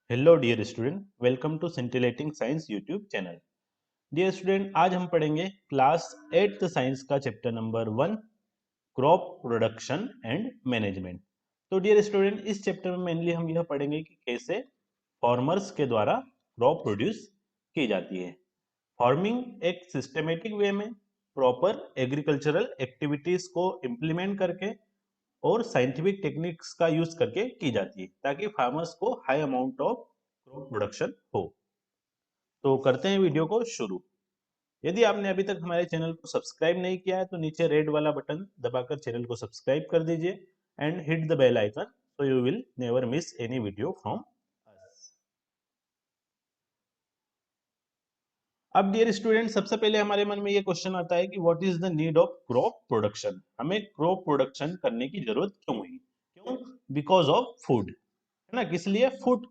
Hello dear student, welcome to scintillating science YouTube channel. Dear student, आज हम पढ़ेंगे class 8th science का chapter number 1, crop production and management. तो dear student, इस chapter में mainly हम यह पढ़ेंगे कि कैसे फार्मर्स के द्वारा क्रॉप प्रोड्यूस की जाती है। फार्मिंग एक सिस्टमेटिक वे में प्रॉपर एग्रीकल्चरल एक्टिविटीज को इम्प्लीमेंट करके और साइंटिफिक टेक्निक्स का यूज करके की जाती है ताकि फार्मर्स को high amount of crop production हो। तो करते हैं वीडियो को शुरू। यदि आपने अभी तक हमारे चैनल को सब्सक्राइब नहीं किया है तो नीचे रेड वाला बटन दबाकर चैनल को सब्सक्राइब कर दीजिए and hit the bell icon so you will never miss any video from us. अब डियर स्टूडेंट, सबसे पहले हमारे मन में ये क्वेश्चन आता है कि what is the need of crop production. हमें क्रॉप प्रोडक्शन करने की जरूरत क्यों हुई? क्यों? बिकॉज ऑफ फूड, है ना। किस लिए? Food.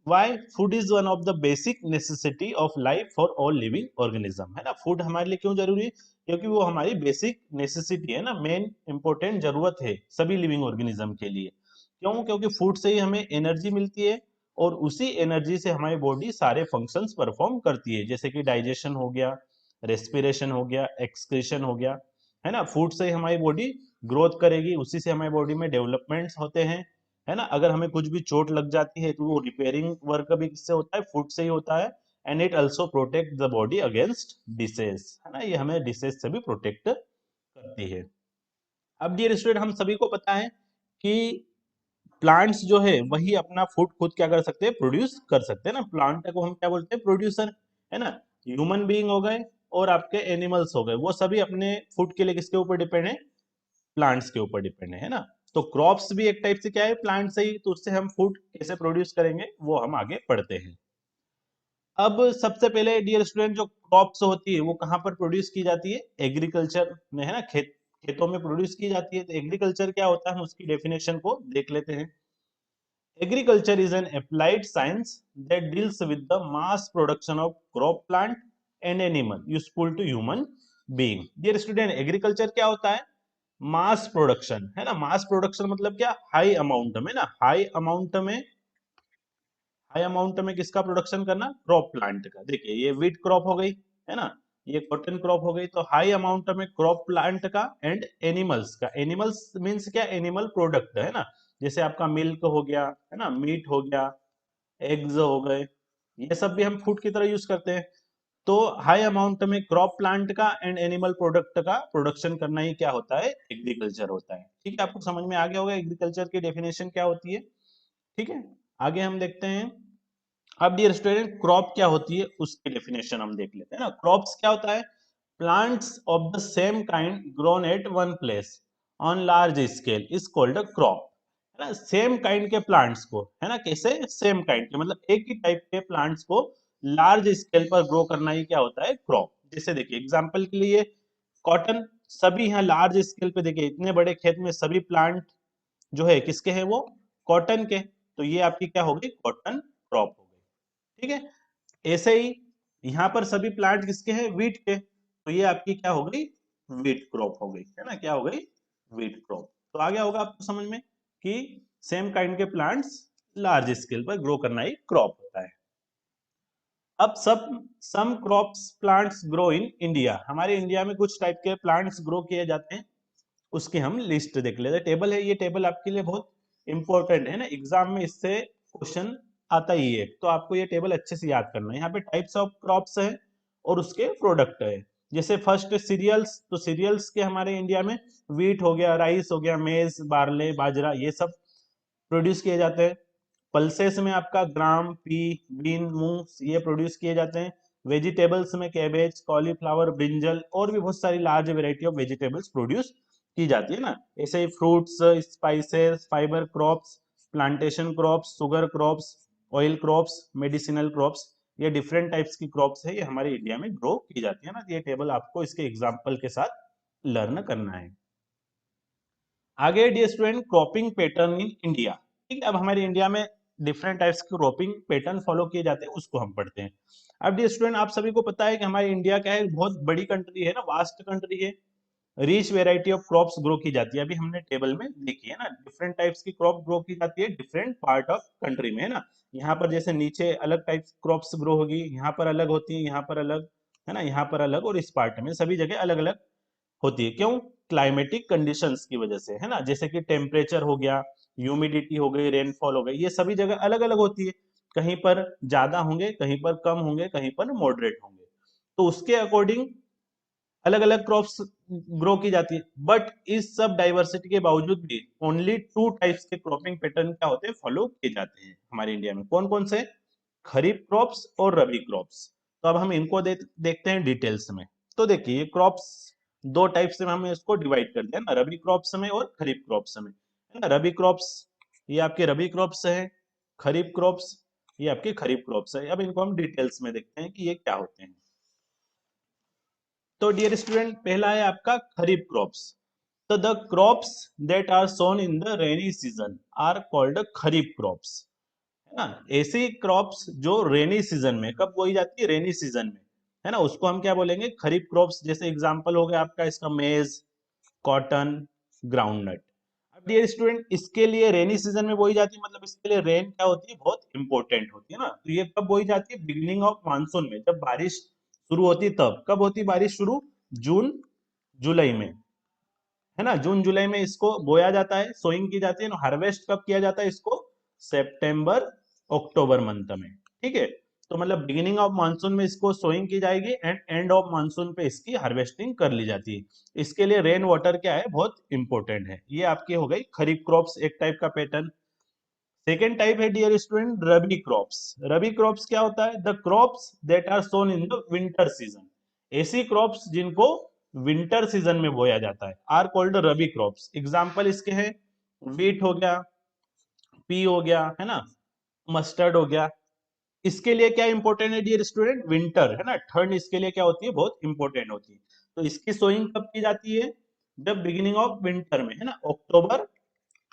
Why? Food is one of the basic necessity of life for all living organism, है ना। फूड हमारे लिए क्यों जरूरी है? क्योंकि वो हमारी बेसिक नेसेसिटी है ना, मेन इंपॉर्टेंट जरूरत है सभी लिविंग ऑर्गेनिज्म के लिए। क्यों? क्योंकि फूड से ही हमें एनर्जी मिलती है और उसी एनर्जी से हमारी बॉडी सारे फंक्शंस परफॉर्म करती है, जैसे कि डाइजेशन हो गया, रेस्पिरेशन हो गया, एक्सक्रीशन हो गया, है ना। फूड से ही हमारी बॉडी ग्रोथ करेगी, उसी से हमारी बॉडी में डेवलपमेंट्स होते हैं, है ना। अगर हमें कुछ भी चोट लग जाती है तो वो रिपेयरिंग वर्क भी किससे होता है? फूड से ही होता है। And it also protect the body against dishes, है ना। ये हमें डिसेज से भी प्रोटेक्ट करती है। अब डियर स्टूडेंट, हम सभी को पता है कि प्लांट्स जो है वही अपना फूड खुद क्या कर सकते हैं? प्रोड्यूस कर सकते हैं ना। प्लांट को हम क्या बोलते हैं? प्रोड्यूसर, है ना। ह्यूमन बीइंग हो गए और आपके एनिमल्स हो गए, वो सभी अपने फूड के लिए किसके ऊपर डिपेंड है? प्लांट्स के ऊपर डिपेंड है ना। तो क्रॉप्स भी एक टाइप से क्या है? प्लांट से ही। तो उससे हम फूड कैसे प्रोड्यूस करेंगे वो हम आगे पढ़ते हैं। अब सबसे पहले डियर स्टूडेंट, जो क्रॉप्स होती है वो कहाँ पर प्रोड्यूस की जाती है? एग्रीकल्चर में, है ना। खेतों में प्रोड्यूस की जाती है। तो एग्रीकल्चर क्या होता है, हम उसकी डेफिनेशन को देख लेते हैं। Agriculture is an applied science that deals with the mass production of crop, plant and animal useful to human being. Dear student, agriculture क्या होता है? मास प्रोडक्शन, है ना। मास प्रोडक्शन मतलब क्या? हाई अमाउंट में ना, हाई अमाउंट में किसका प्रोडक्शन करना? क्रॉप प्लांट का। देखिए, ये व्हीट क्रॉप हो गई, है ना, ये कॉटन क्रॉप हो गई। तो हाई अमाउंट में क्रॉप प्लांट का एंड एनिमल्स का। एनिमल्स मीन्स क्या? एनिमल प्रोडक्ट, है ना। जैसे आपका मिल्क हो गया, है ना, मीट हो गया, एग्स हो गए, ये सब भी हम फूड की तरह यूज करते हैं। तो हाई अमाउंट में क्रॉप प्लांट का एंड एनिमल प्रोडक्ट का प्रोडक्शन करना ही क्या होता है? एग्रीकल्चर होता है। ठीक है, आपको समझ में आ गया होगा एग्रीकल्चर की डेफिनेशन क्या होती है। ठीक है, आगे हम देखते हैं। अब डियर स्टूडेंट, क्रॉप क्या होती है उसकी डेफिनेशन हम देख लेते हैं ना। क्रॉप्स क्या होता है? Plants of the same kind grown at one place on large scale is called a crop, है ना। सेम काइंड के प्लांट्स को, है ना, कैसे? सेम काइंड के मतलब एक ही टाइप के प्लांट्स को लार्ज स्केल पर ग्रो करना ही क्या होता है? क्रॉप। जैसे देखिए, एग्जांपल के लिए कॉटन, सभी यहाँ लार्ज स्केल पे देखिए, इतने बड़े खेत में सभी प्लांट जो है किसके हैं? वो कॉटन के। तो ये आपकी क्या हो गई? कॉटन क्रॉप हो गई। ठीक है, ऐसे ही यहाँ पर सभी प्लांट किसके हैं? व्हीट के। तो ये आपकी क्या हो गई? व्हीट क्रॉप हो गई, है ना। क्या हो गई? Wheat crop. तो आ गया होगा आपको समझ में कि सेम काइंड के प्लांट्स लार्ज स्केल पर ग्रो करना ही क्रॉप होता है। अब सब some crops plants grow in India. हमारे इंडिया में कुछ टाइप के प्लांट्स ग्रो किए जाते हैं, उसकी हम लिस्ट देख लेते हैं। टेबल है, ये टेबल आपके लिए बहुत इंपॉर्टेंट है ना, एग्जाम में इससे क्वेश्चन आता ही है। तो आपको ये टेबल अच्छे से याद करना है। यहाँ पे टाइप्स ऑफ क्रॉप्स है और उसके प्रोडक्ट है। जैसे फर्स्ट सीरियल्स, तो सीरियल्स के हमारे इंडिया में व्हीट हो गया, राइस हो गया, मेज, बार्ले, बाजरा, ये सब प्रोड्यूस किए जाते हैं। पल्सेस में आपका ग्राम, पी, बीन, मूंग ये प्रोड्यूस किए जाते हैं। वेजिटेबल्स में कैबेज, कॉलीफ्लावर, ब्रिंजल और भी बहुत सारी large variety of vegetables produce की जाती है ना। ऐसे ही fruits, spices, fibre crops, plantation crops, sugar crops, oil crops, medicinal crops, ये डिफरेंट टाइप्स की क्रॉप्स है, ये हमारे इंडिया में ग्रो की जाती है ना। ये टेबल आपको इसके एग्जाम्पल के साथ लर्न करना है। आगे dear student, cropping pattern in India. ठीक है, अब हमारे इंडिया में डिफरेंट टाइप्स के क्रॉपिंग पैटर्न फॉलो किए जाते हैं, उसको हम पढ़ते हैं। अब डियर स्टूडेंट, आप सभी को पता है कि हमारे इंडिया क्या है? बहुत बड़ी कंट्री है ना, वास्ट कंट्री है। Rich variety of crops grow की जाती है, अभी हमने टेबल में देखी है ना, डिफरेंट टाइप्स की क्रॉप ग्रो की जाती है डिफरेंट पार्ट ऑफ कंट्री में, है ना। यहाँ पर जैसे नीचे अलग टाइप क्रॉप्स ग्रो होगी, यहाँ पर अलग होती है, यहाँ पर अलग, है ना, यहाँ पर अलग, और इस पार्ट में सभी जगह अलग अलग होती है। क्यों? क्लाइमेटिक कंडीशंस की वजह से, है ना, जैसे कि टेम्परेचर हो गया, ह्यूमिडिटी हो गई, रेनफॉल हो गई, ये सभी जगह अलग अलग होती है। कहीं पर ज्यादा होंगे, कहीं पर कम होंगे, कहीं पर मॉडरेट होंगे, तो उसके अकॉर्डिंग अलग अलग क्रॉप्स ग्रो की जाती है। बट इस सब डाइवर्सिटी के बावजूद भी ओनली टू टाइप्स के क्रॉपिंग पैटर्न क्या होते हैं, फॉलो किए जाते हैं हमारे इंडिया में। कौन कौन से? खरीफ क्रॉप्स और रबी क्रॉप्स। तो अब हम इनको देखते हैं डिटेल्स में। तो देखिए, ये क्रॉप्स दो टाइप से हम इसको डिवाइड करते हैं ना, रबी क्रॉप्स में और खरीफ क्रॉप्स में, है ना। रबी क्रॉप्स ये आपके रबी क्रॉप्स है, खरीफ क्रॉप्स ये आपके खरीफ क्रॉप्स है। अब इनको हम डिटेल्स में देखते हैं कि ये क्या होते हैं। तो डियर स्टूडेंट, पहला है आपका खरीफ क्रॉप्स। तो the crops that are sown in the rainy season are called kharif crops, है ना। ऐसी क्रॉप्स जो रेनी सीजन में, कब बोई जाती है? रेनी सीजन में, है ना, उसको हम क्या बोलेंगे? खरीफ क्रॉप्स। जैसे एग्जांपल हो गया आपका इसका मेज, कॉटन, ग्राउंडनट। अब डियर स्टूडेंट, इसके लिए रेनी सीजन में बोई जाती है, मतलब इसके लिए रेन क्या होती है? बहुत इंपॉर्टेंट होती है ना। तो ये कब बोई जाती है? बिगिनिंग ऑफ मानसून में, जब बारिश शुरू होती है तब। कब होती है बारिश शुरू? जून जुलाई में, है ना। जून जुलाई में इसको बोया जाता है, सोइंग की जाती है। हार्वेस्ट कब किया जाता है इसको? सितंबर अक्टूबर मंथ में, ठीक है। तो मतलब बिगिनिंग ऑफ मानसून में इसको सोइंग की जाएगी एंड एंड ऑफ मानसून पे इसकी हार्वेस्टिंग कर ली जाती है। इसके लिए रेन वाटर क्या है? बहुत इंपॉर्टेंट है। ये आपकी हो गई खरीफ क्रॉप्स, एक टाइप का पैटर्न। सेकेंड टाइप है dear student rabi crops. Rabi crops क्या होता है? The crops that are sown in the winter season. ऐसी क्रॉप्स जिनको विंटर सीजन में बोया जाता है are called rabi crops. Example इसके हैं, वीट हो गया, पी हो गया, है ना, मस्टर्ड हो गया। इसके लिए क्या इंपॉर्टेंट है डियर स्टूडेंट? विंटर, है ना, ठंड इसके लिए क्या होती है? बहुत इंपॉर्टेंट होती है। तो इसकी सोइंग कब की जाती है? जब बिगिनिंग ऑफ विंटर में, है ना, अक्टूबर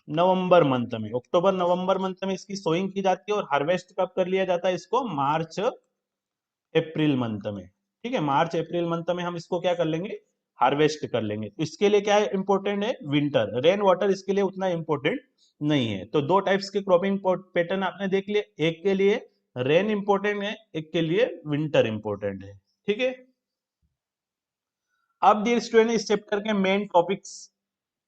नवंबर मंथ में, अक्टूबर नवंबर मंथ में इसकी सोइंग की जाती है। और हार्वेस्ट कब कर लिया जाता है इसको? मार्च अप्रैल मंथ में, ठीक है। मार्च अप्रैल मंथ में हम इसको क्या कर लेंगे? हार्वेस्ट कर लेंगे। तो इसके लिए क्या इंपॉर्टेंट है? विंटर। रेन वाटर इसके लिए उतना इंपॉर्टेंट नहीं है। तो दो टाइप्स के क्रॉपिंग पैटर्न आपने देख लिए, एक के लिए रेन इंपॉर्टेंट है, एक के लिए विंटर इंपॉर्टेंट है, ठीक है। अब डियर स्टूडेंट, इस चैप्टर के मेन टॉपिक्स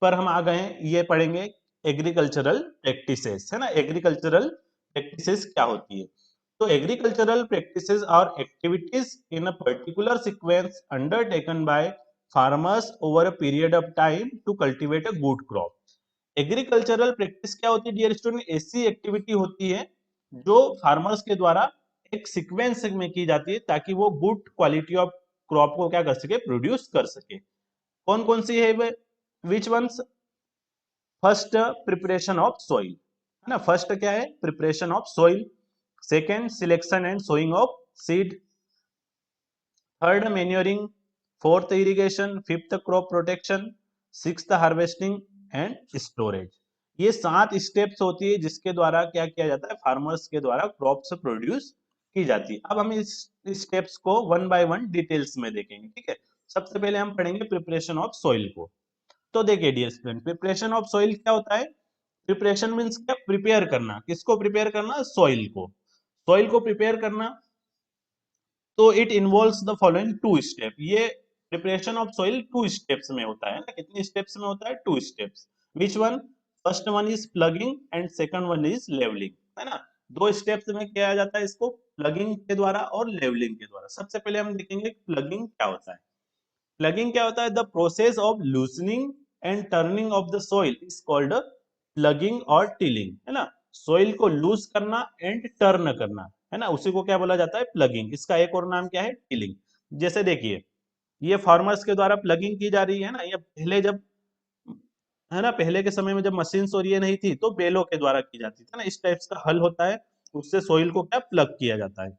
पर हम आ गए हैं। ये पढ़ेंगे एग्रीकल्चरल प्रैक्टिसेस, है ना। एग्रीकल्चरल प्रैक्टिसेस क्या होती है? तो agricultural practices are activities in a particular sequence undertaken by farmers over a period of time to cultivate a good crop. Agricultural practice क्या होती है डियर स्टूडेंट? ऐसी एक्टिविटी होती है जो फार्मर्स के द्वारा एक सीक्वेंस में की जाती है, ताकि वो गुड क्वालिटी ऑफ क्रॉप को क्या कर सके? प्रोड्यूस कर सके। कौन कौन सी है वे? Which ones? First, preparation of soil, है ना। फर्स्ट क्या है? Preparation of soil. Second, selection and sowing of seed. Third, manuring. Fourth, irrigation. Fifth, crop protection. Sixth, harvesting and storage. ये 7 स्टेप्स होती है जिसके द्वारा क्या किया जाता है? फार्मर्स के द्वारा क्रॉप्स प्रोड्यूस की जाती है। अब हम इस स्टेप्स को वन बाय वन डिटेल्स में देखेंगे, ठीक है। सबसे पहले हम पढ़ेंगे प्रिपरेशन ऑफ सॉइल को। तो देखिए dear student, preparation of soil क्या होता है? प्रिपरेशन मींस क्या? प्रिपेयर करना। किसको प्रिपेयर करना? सॉइल को। सॉइल को प्रिपेयर करना। तो it involves the following two step. ये प्रिपरेशन ऑफ सॉइल 2 स्टेप्स में होता है ना। कितनी स्टेप्स में होता है? 2 steps. Which one? First one is ploughing and second one is levelling, है ना। दो स्टेप्स में किया जाता है इसको, प्लगिंग के द्वारा और लेवलिंग के द्वारा। सबसे पहले हम देखेंगे प्लगिंग क्या होता है। प्लगिंग क्या होता है? The process of loosening and turning of the soil is called plugging और टिलिंग, है ना। सॉइल को लूज करना एंड टर्न करना, है ना, उसी को क्या बोला जाता है? प्लगिंग। इसका एक और नाम क्या है? टिलिंग। जैसे देखिए, ये फार्मर्स के द्वारा प्लगिंग की जा रही है ना। ये पहले जब, है ना, पहले के समय में जब मशीन और ये नहीं थी, तो बैलों के द्वारा की जाती थी ना। इस टाइप्स का हल होता है, उससे सॉइल को क्या प्लग किया जाता है।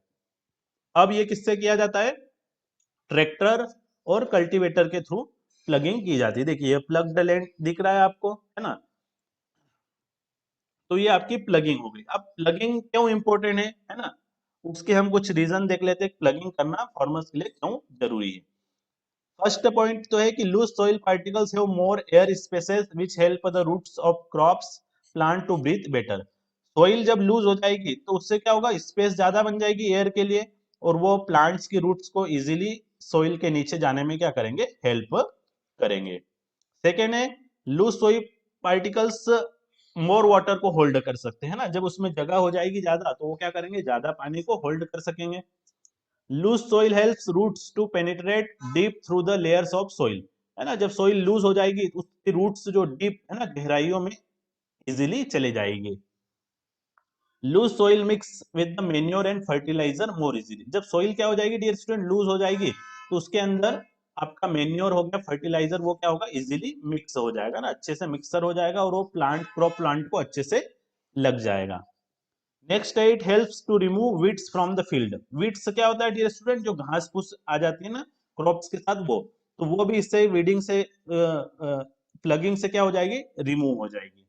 अब ये किससे किया जाता है? ट्रैक्टर और कल्टीवेटर के थ्रू प्लगिंग की जाती है। देखिए प्लग्ड लैंड दिख रहा है आपको, है ना। तो ये आपकी प्लगिंग हो गई। अब प्लगिंग क्यों इंपॉर्टेंट है ना, उसके हम कुछ रीजन देख लेते हैं। प्लगिंग करना फार्मर्स के लिए क्यों जरूरी है। फर्स्ट पॉइंट तो है कि loose soil particles have more air spaces which help the roots of crops plant to breathe better. Soil जब लूज हो जाएगी तो उससे क्या होगा, स्पेस ज्यादा बन जाएगी एयर के लिए, और वो प्लांट्स की रूट्स को इजीली सॉइल के नीचे जाने में क्या करेंगे, हेल्प करेंगे। सेकेंड है, loose soil particles more water को होल्ड कर सकते हैं ना, जब उसमें जगह हो जाएगी ज्यादा तो वो क्या करेंगे, ज्यादा पानी को होल्ड कर सकेंगे। Loose soil helps roots to penetrate deep through the layers of soil, है ना, जब सोइल लूज हो जाएगी तो उसकी रूट्स जो डीप है ना गहराइयों में इजीली चले जाएगी। Loose soil mix with the manure and fertiliser more easily, जब सोइल क्या हो जाएगी डियर स्टूडेंट, लूज हो जाएगी तो उसके अंदर आपका मेन्योर हो गया, फर्टिलाइजर, वो क्या होगा, इजीली मिक्स हो जाएगा ना, अच्छे से मिक्सर हो जाएगा और वो प्लांट क्रॉप प्लांट को अच्छे से लग जाएगा। नेक्स्ट है, it helps to remove weeds from the field. Weeds क्या होता है डियर स्टूडेंट, जो घास फूस आ जाती है ना क्रॉप्स के साथ, वो तो वो भी इससे वीडिंग से प्लगिंग से क्या हो जाएगी, रिमूव हो जाएगी।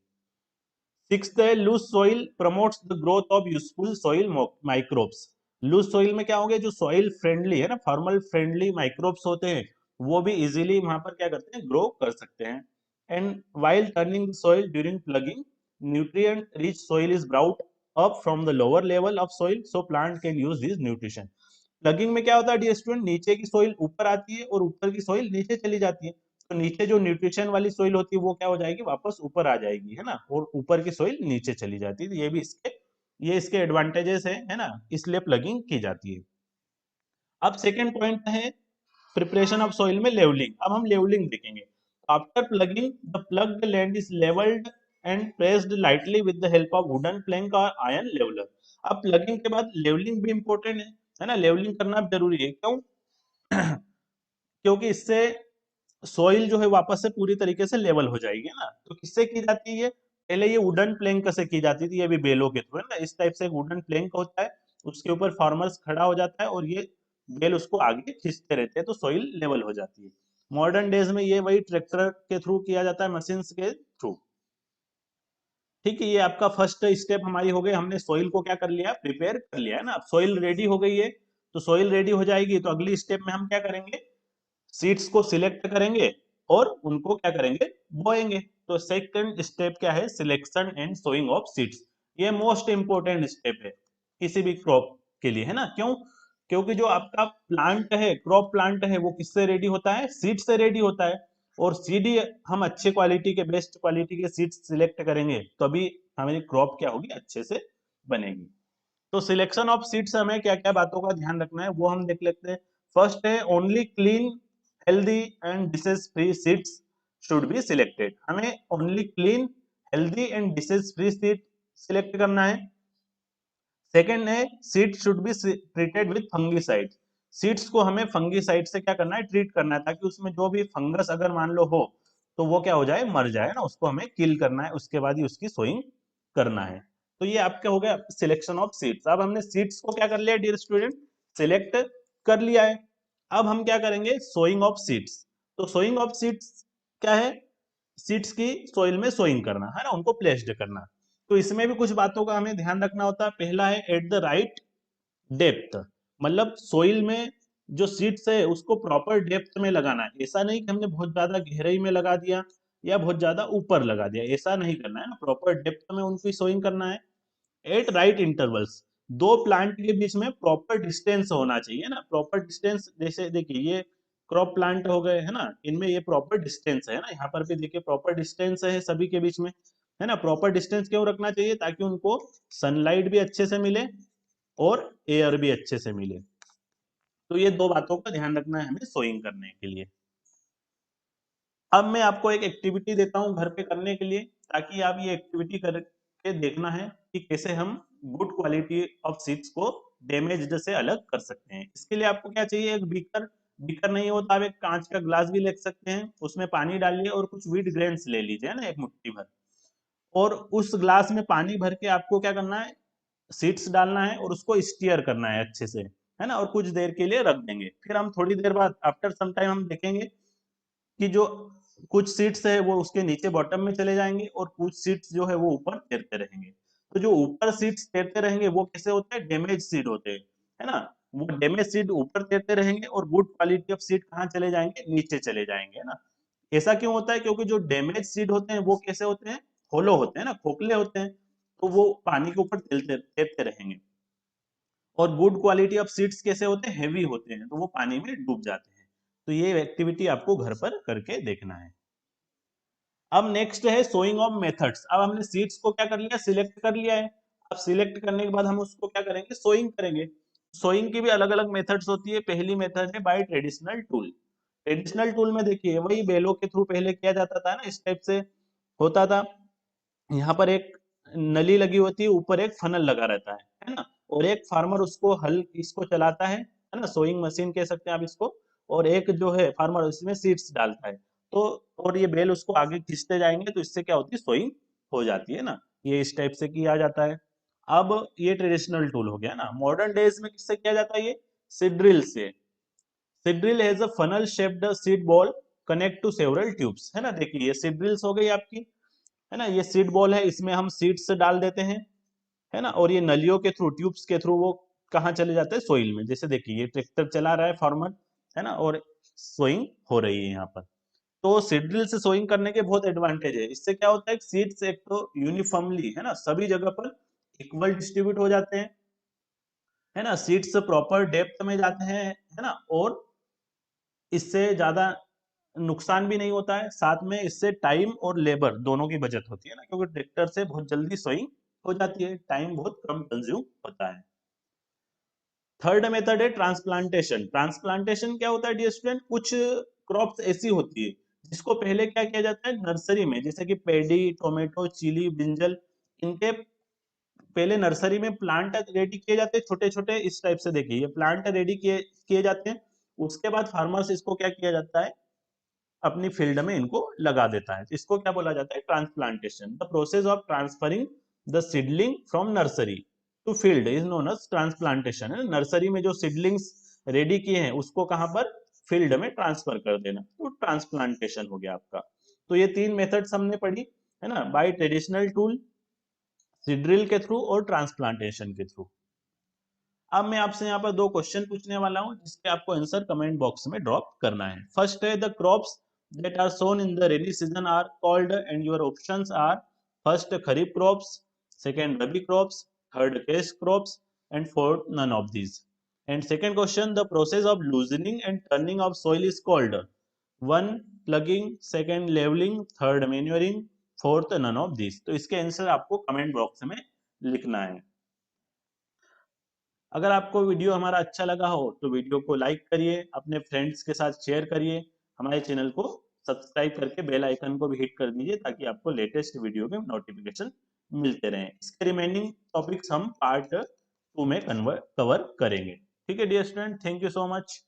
सिक्स्थ है, loose soil promotes the growth of useful soil microbes. Loose soil में क्या होंगे, जो सॉइल फ्रेंडली है ना, फार्मल फ्रेंडली माइक्रोब्स होते हैं, वो भी इजीली वहां पर क्या करते हैं, ग्रो कर सकते हैं। And while turning soil during plugging, nutrient rich soil is brought up from the lower level of soil so plant can use this nutrition। Plugging में क्या होता है डियर स्टूडेंट, नीचे की सोइल ऊपर आती है और ऊपर की सोइल नीचे चली जाती है, तो नीचे जो न्यूट्रिशन वाली सोइल होती है वो क्या हो जाएगी, वापस ऊपर आ जाएगी, है ना, और ऊपर की सोइल नीचे चली जाती है। तो ये इसके एडवांटेजेस है ना, इसलिए प्लगिंग की जाती है। अब सेकेंड पॉइंट है प्रिपरेशन ऑफ सॉइल में लेवलिंग। अब हम लेवलिंग देखेंगे। After ploughing the ploughed land is levelled and pressed lightly with the help of wooden plank और आयरन लेवलर। अब प्लगिंग के बाद लेवलिंग भी इंपॉर्टेंट है ना, लेवलिंग करना जरूरी है। क्यों? क्योंकि इससे सोइल जो है वापस से पूरी तरीके से लेवल हो जाएगी ना। तो किससे की जाती है, पहले ये वुडन प्लैंक से की जाती थी, ये भी बेलों के थ्रू है ना, इस टाइप से वुडन प्लैंक होता है, उसके ऊपर फार्मर्स खड़ा हो जाता है और ये बेल उसको आगे खींचते रहते हैं तो सोइल लेवल हो जाती है। मॉडर्न डेज में ये वही ट्रैक्टर के थ्रू किया जाता है, मशीन के थ्रू। ठीक है, ये आपका फर्स्ट स्टेप हमारी हो गई, हमने सोइल को क्या कर लिया, प्रिपेयर कर लिया है ना। अब सोइल रेडी हो गई है, तो सोइल रेडी हो जाएगी तो अगली स्टेप में हम क्या करेंगे, सीड्स को सिलेक्ट करेंगे और उनको क्या करेंगे, बोएंगे। तो सेकंड स्टेप क्या है, selection and sowing of seeds. ये मोस्ट इंपोर्टेंट स्टेप है किसी भी क्रॉप के लिए, है ना। क्यों? क्योंकि जो आपका प्लांट है, क्रॉप प्लांट है, वो किससे रेडी होता है, सीड से रेडी होता है। और सीड ही हम अच्छे क्वालिटी के, बेस्ट क्वालिटी के सीड्स सिलेक्ट करेंगे तभी हमारी क्रॉप क्या होगी, अच्छे से बनेगी। तो सिलेक्शन ऑफ सीड्स हमें क्या क्या बातों का ध्यान रखना है वो हम देख लेते हैं। फर्स्ट है, only clean healthy and disease free seeds should be selected. हमें only clean healthy and disease free seed select करना है। सेकेंड है, seed should be treated with fungicide. Seeds को हमें फंगीसाइड से क्या करना है, ट्रीट करना है, ताकि उसमें जो भी फंगस अगर मान लो हो तो वो क्या हो जाए, मर जाए ना, उसको हमें किल करना है, उसके बाद ही उसकी सोइंग करना है। तो ये आपका हो गया सिलेक्शन ऑफ सीड्स। अब हमने सीड्स को क्या कर लिया डियर स्टूडेंट, सिलेक्ट कर लिया है। अब हम क्या करेंगे, सोइंग ऑफ सीड्स। तो सोइंग ऑफ सीड्स क्या है, सीड्स की सोइल में सोइंग करना है ना, उनको प्लेस्ड करना। तो इसमें भी कुछ बातों का हमें ध्यान रखना होता है। पहला है एट द राइट डेप्थ, मतलब सोइल में जो सीड्स है उसको प्रॉपर डेप्थ में लगाना है। ऐसा नहीं कि हमने बहुत ज्यादा गहराई में लगा दिया या बहुत ज्यादा ऊपर लगा दिया, ऐसा नहीं करना है ना, प्रॉपर डेप्थ में उनकी सोइंग करना है। एट राइट इंटरवल्स, दो प्लांट के बीच में प्रॉपर डिस्टेंस होना चाहिए ना, प्रॉपर डिस्टेंस। जैसे देखिए ये क्रॉप प्लांट हो गए है ना, इनमें ये प्रॉपर डिस्टेंस है ना, यहाँ पर भी देखिए प्रॉपर डिस्टेंस है सभी के बीच में, है ना। प्रॉपर डिस्टेंस क्यों रखना चाहिए, ताकि उनको सनलाइट भी अच्छे से मिले और एयर भी अच्छे से मिले। तो ये दो बातों का ध्यान रखना है हमें सोइंग करने के लिए। अब मैं आपको एक एक्टिविटी देता हूं घर पे करने के लिए, ताकि आप ये एक्टिविटी करके देखना है कि कैसे हम गुड क्वालिटी ऑफ सीड्स को डैमेज्ड से अलग कर सकते हैं। इसके लिए आपको क्या चाहिए, एक बीकर। बीकर नहीं होता, आप एक कांच का ग्लास भी ले सकते हैं, उसमें पानी डालिए और कुछ व्हीट ग्रेन्स ले लीजिए ना, एक मुट्ठी भर। और उस ग्लास में पानी भर के आपको क्या करना है, सीड्स डालना है और उसको स्टीयर करना है अच्छे से, है ना, और कुछ देर के लिए रख देंगे। फिर हम थोड़ी देर बाद आफ्टर सम टाइम हम देखेंगे कि जो कुछ सीड्स है वो उसके नीचे बॉटम में चले जाएंगे और कुछ सीड्स जो है वो ऊपर तैरते रहेंगे। तो जो ऊपर सीड्स तैरते रहेंगे वो कैसे होते हैं, डैमेज सीड होते हैं, है ना। वो डैमेज सीड ऊपर तैरते रहेंगे और गुड क्वालिटी ऑफ सीड कहाँ चले जाएंगे, नीचे चले जाएंगे, है ना। ऐसा क्यों होता है, क्योंकि जो डैमेज सीड होते हैं वो कैसे होते हैं, होलो होते हैं ना, खोखले होते हैं, तो वो पानी के ऊपर तैरते तैरते रहेंगे। और गुड क्वालिटी ऑफ सीड्स कैसे होते हैं, हेवी होते हैं, तो वो पानी में डूब जाते हैं। तो ये एक्टिविटी आपको घर पर करके देखना है। अब नेक्स्ट है सोइंग ऑफ मेथड्स। अब हमने सीड्स को क्या कर लिया, सिलेक्ट कर लिया है। अब सिलेक्ट करने के बाद हम उसको क्या करेंगे, सोइंग करेंगे। सोइंग की भी अलग अलग मेथड्स होती है। पहली मेथड है by traditional tool. Traditional tool में देखिए वही बेलों के थ्रू पहले किया जाता था ना, इस टाइप से होता था। यहाँ पर एक नली लगी होती है, ऊपर एक फनल लगा रहता है ना, और एक फार्मर उसको हल इसको चलाता है ना, सोइंग मशीन कह सकते हैं आप इसको। और एक जो है फार्मर उसमें सीड्स डालता है। तो और ये बेल उसको आगे खींचते जाएंगे, तो इससे क्या होती है, सोइंग हो जाती है ना। ये इस टाइप से किया जाता है। अब ये ट्रेडिशनल टूल हो गया ना। मॉडर्न डेज में किससे किया जाता है, ये सीड ड्रिल से। Seed drill has a funnel shaped seed bowl connect to several tubes, है ना। देखिए ये सीड ड्रिल्स हो गई आपकी, है ना। ये सीड बॉल है, इसमें हम सीड्स डाल देते हैं, है ना। और ये नलियों के थ्रू, ट्यूब्स के थ्रू वो कहाँ चले जाते हैं, सोइल में। जैसे देखिए ये ट्रैक्टर चला रहा है फार्मर, है ना, और सोइंग हो रही है यहाँ पर। तो सीड ड्रिल से सोइंग करने के बहुत एडवांटेज है। इससे क्या होता है, सीड्स एक तो यूनिफॉर्मली, है ना, सभी जगह पर इक्वल डिस्ट्रीब्यूट हो जाते हैं, है ना। सीड्स प्रॉपर डेप्थ में जाते हैं, है ना। और इससे ज्यादा नुकसान भी नहीं होता है। साथ में इससे टाइम और लेबर दोनों की बचत होती है ना, क्योंकि ट्रैक्टर से बहुत जल्दी सोइंग हो जाती है, टाइम बहुत कम कंज्यूम होता है। थर्ड मेथड है ट्रांसप्लांटेशन। ट्रांसप्लांटेशन क्या होता है डियर स्टूडेंट, कुछ क्रॉप्स ऐसी होती है जिसको पहले क्या किया जाता है, नर्सरी में, जैसे कि पेडी, टोमेटो, चिली, ब्रिंजल, इनके पहले नर्सरी में प्लांट रेडी किए जाते हैं, छोटे छोटे इस टाइप से। देखिए ये प्लांट रेडी किए किए जाते हैं। उसके बाद फार्मर्स इसको क्या किया जाता है, अपनी फील्ड में इनको लगा देता है। इसको क्या बोला जाता है, transplantation. The process of transferring the seedling from nursery to field is known as transplantation, है। नर्सरी में जो सीडलिंग्स रेडी किए हैं उसको कहां पर, फील्ड में ट्रांसफर कर देना, तो ट्रांसप्लांटेशन हो गया आपका। तो ये तीन मेथड्स हमने पढ़ी, है ना, बाय ट्रेडिशनल टूल, सीड्रिल के थ्रू और ट्रांसप्लांटेशन के थ्रू। अब मैं आपसे यहाँ पर दो क्वेश्चन पूछने वाला हूँ, जिसके आपको आंसर कमेंट बॉक्स में ड्रॉप करना है। फर्स्ट है, the crops that are sown in the rainy season are called, and your options are first kharif crops, second rabi crops, third cash crops, and fourth none of these. And second question, the process of loosening and turning of soil is called one plugging, second leveling, third manuring, fourth none of these. तो इसके answer आपको comment box में लिखना है। अगर आपको video हमारा अच्छा लगा हो तो वीडियो को लाइक करिए, अपने फ्रेंड्स के साथ शेयर करिए, हमारे चैनल को सब्सक्राइब करके बेल आइकन को भी हिट कर दीजिए, ताकि आपको लेटेस्ट वीडियो के नोटिफिकेशन मिलते रहें। इसके रिमेनिंग टॉपिक्स हम पार्ट 2 में कवर करेंगे। ठीक है dear student, thank you so much.